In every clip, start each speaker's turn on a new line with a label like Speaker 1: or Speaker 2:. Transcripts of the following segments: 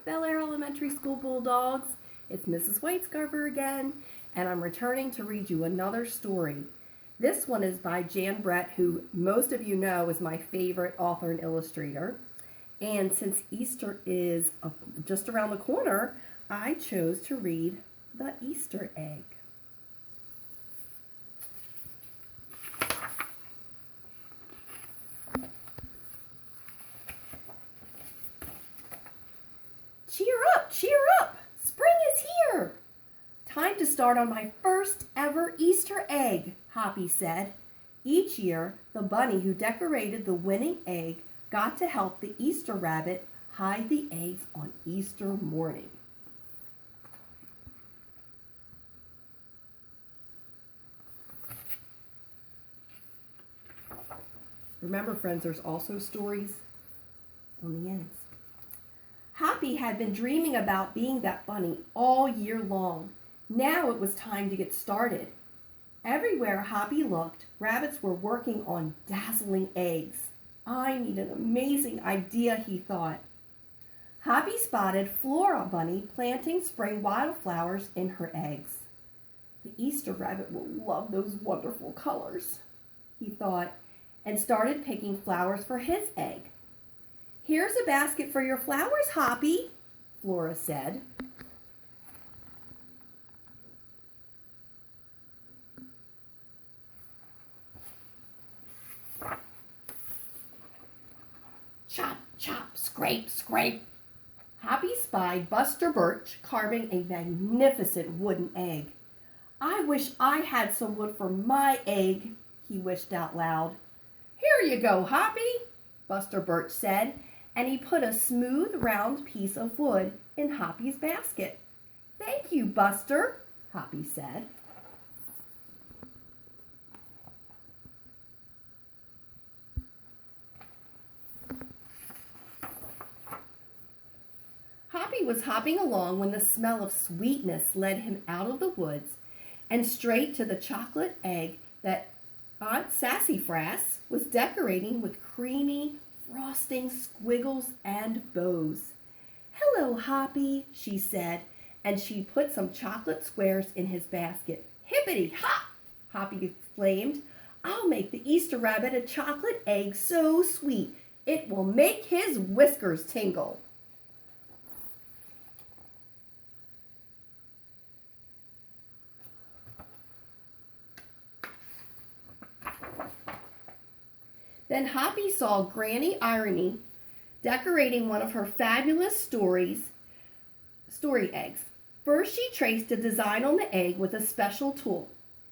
Speaker 1: Bel Air Elementary School Bulldogs. It's Mrs. Whitescarver again, and I'm returning to read you another story. This one is by Jan Brett, who most of you know is my favorite author and illustrator. And since Easter is just around the corner, I chose to read The Easter Egg. Cheer up! Spring is here! Time to start on my first ever Easter egg, Hoppy said. Each year, the bunny who decorated the winning egg got to help the Easter rabbit hide the eggs on Easter morning. Remember, friends, there's also stories on the ends. Hoppy had been dreaming about being that bunny all year long. Now it was time to get started. Everywhere Hoppy looked, rabbits were working on dazzling eggs. I need an amazing idea, he thought. Hoppy spotted Flora Bunny planting spring wildflowers in her eggs. The Easter rabbit will love those wonderful colors, he thought, and started picking flowers for his egg. Here's a basket for your flowers, Hoppy, Flora said. Chop, chop, scrape, scrape. Hoppy spied Buster Birch carving a magnificent wooden egg. I wish I had some wood for my egg, he wished out loud. Here you go, Hoppy, Buster Birch said, and he put a smooth, round piece of wood in Hoppy's basket. Thank you, Buster, Hoppy said. Hoppy was hopping along when the smell of sweetness led him out of the woods and straight to the chocolate egg that Aunt Sassafras was decorating with creamy frosting, squiggles, and bows. Hello, Hoppy, she said, and she put some chocolate squares in his basket. Hippity hop, Hoppy exclaimed. I'll make the Easter rabbit a chocolate egg so sweet it will make his whiskers tingle. Then Hoppy saw Granny Irony decorating one of her fabulous story eggs. First, she traced a design on the egg with a special tool.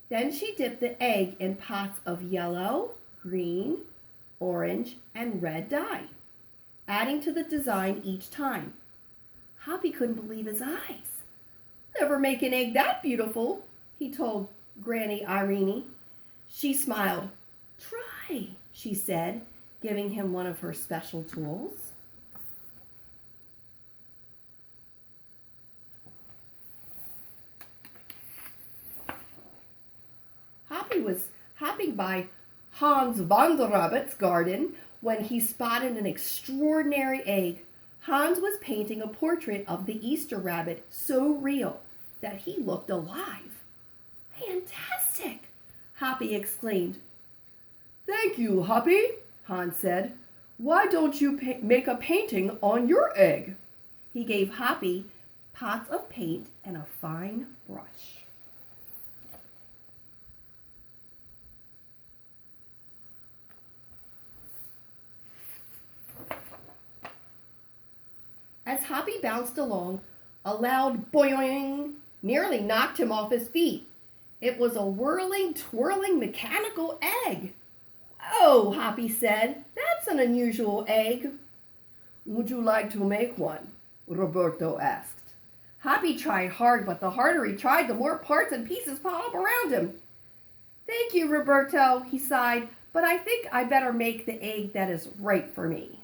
Speaker 1: Then she dipped the egg in pots of yellow, green, orange, and red dye, adding to the design each time. Hoppy couldn't believe his eyes. Never make an egg that beautiful, he told Granny Irene. She smiled. Try, she said, giving him one of her special tools. Hoppy was hopping by Hans van der Rabbit's garden when he spotted an extraordinary egg. Hans was painting a portrait of the Easter rabbit so real that he looked alive. Fantastic, Hoppy exclaimed. Thank you, Hoppy, Hans said. Why don't you make a painting on your egg? He gave Hoppy pots of paint and a fine brush. As Hoppy bounced along, a loud boing nearly knocked him off his feet. It was a whirling, twirling mechanical egg. Oh, Hoppy said, that's an unusual egg. Would you like to make one? Roberto asked. Hoppy tried hard, but the harder he tried, the more parts and pieces piled up around him. Thank you, Roberto, he sighed, but I think I better make the egg that is right for me.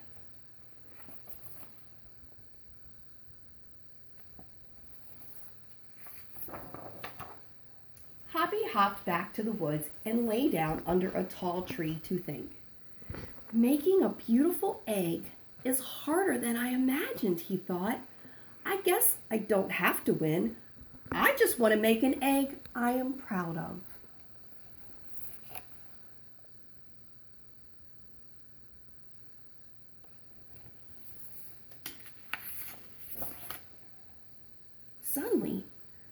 Speaker 1: Hoppy hopped back to the woods and lay down under a tall tree to think. Making a beautiful egg is harder than I imagined, he thought. I guess I don't have to win. I just want to make an egg I am proud of. Suddenly,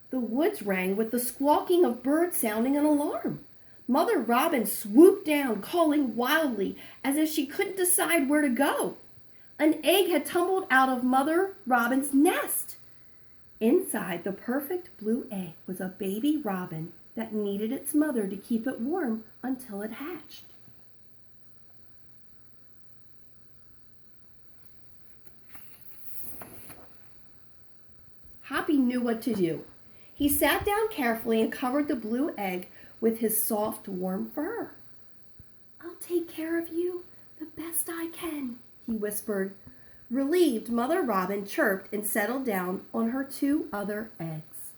Speaker 1: the woods rang with the squawking of birds sounding an alarm. Mother Robin swooped down, calling wildly as if she couldn't decide where to go. An egg had tumbled out of Mother Robin's nest. Inside the perfect blue egg was a baby robin that needed its mother to keep it warm until it hatched. Hoppy knew what to do. He sat down carefully and covered the blue egg with his soft, warm fur. "I'll take care of you the best I can," he whispered. Relieved, Mother Robin chirped and settled down on her 2 other eggs.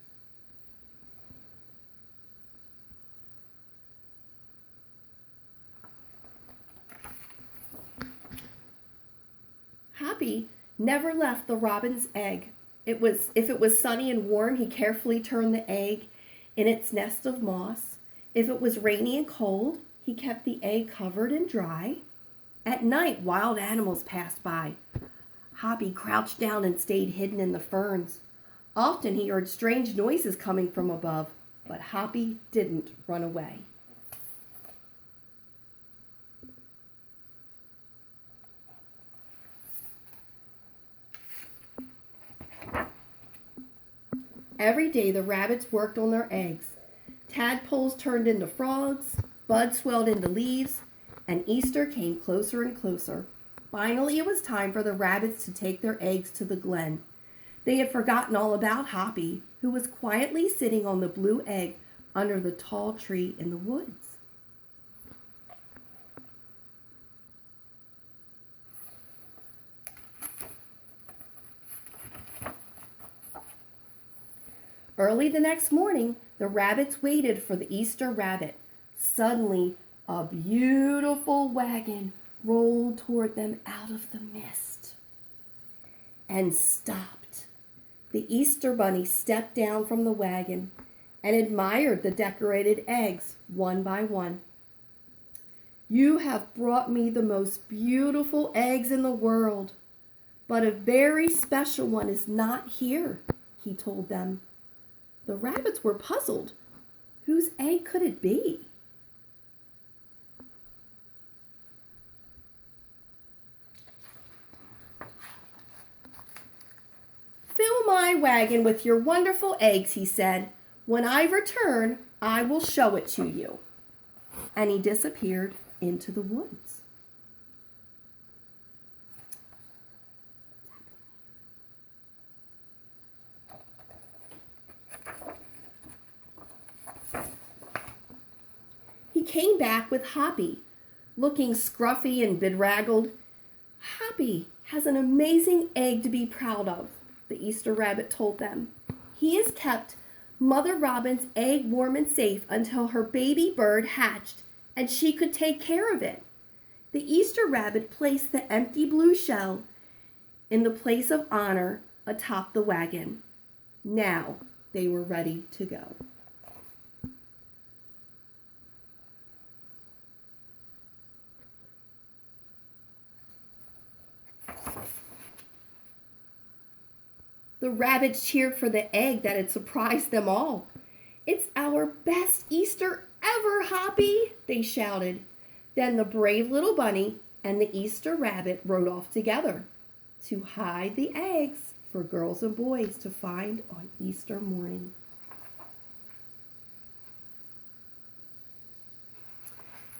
Speaker 1: Hoppy never left the robin's egg. If it was sunny and warm, he carefully turned the egg in its nest of moss. If it was rainy and cold, he kept the egg covered and dry. At night, wild animals passed by. Hoppy crouched down and stayed hidden in the ferns. Often he heard strange noises coming from above, but Hoppy didn't run away. Every day the rabbits worked on their eggs. Tadpoles turned into frogs, buds swelled into leaves, and Easter came closer and closer. Finally, it was time for the rabbits to take their eggs to the glen. They had forgotten all about Hoppy, who was quietly sitting on the blue egg under the tall tree in the woods. Early the next morning, the rabbits waited for the Easter rabbit. Suddenly, a beautiful wagon rolled toward them out of the mist and stopped. The Easter bunny stepped down from the wagon and admired the decorated eggs one by one. "You have brought me the most beautiful eggs in the world, but a very special one is not here," he told them. The rabbits were puzzled. Whose egg could it be? "Fill my wagon with your wonderful eggs," he said. "When I return, I will show it to you." And he disappeared into the woods. He came back with Hoppy, looking scruffy and bedraggled. "Hoppy has an amazing egg to be proud of," the Easter rabbit told them. "He has kept Mother Robin's egg warm and safe until her baby bird hatched and she could take care of it." The Easter rabbit placed the empty blue shell in the place of honor atop the wagon. Now they were ready to go. The rabbits cheered for the egg that had surprised them all. "It's our best Easter ever, Hoppy," they shouted. Then the brave little bunny and the Easter rabbit rode off together to hide the eggs for girls and boys to find on Easter morning.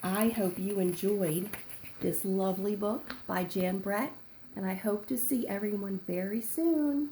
Speaker 1: I hope you enjoyed this lovely book by Jan Brett, and I hope to see everyone very soon.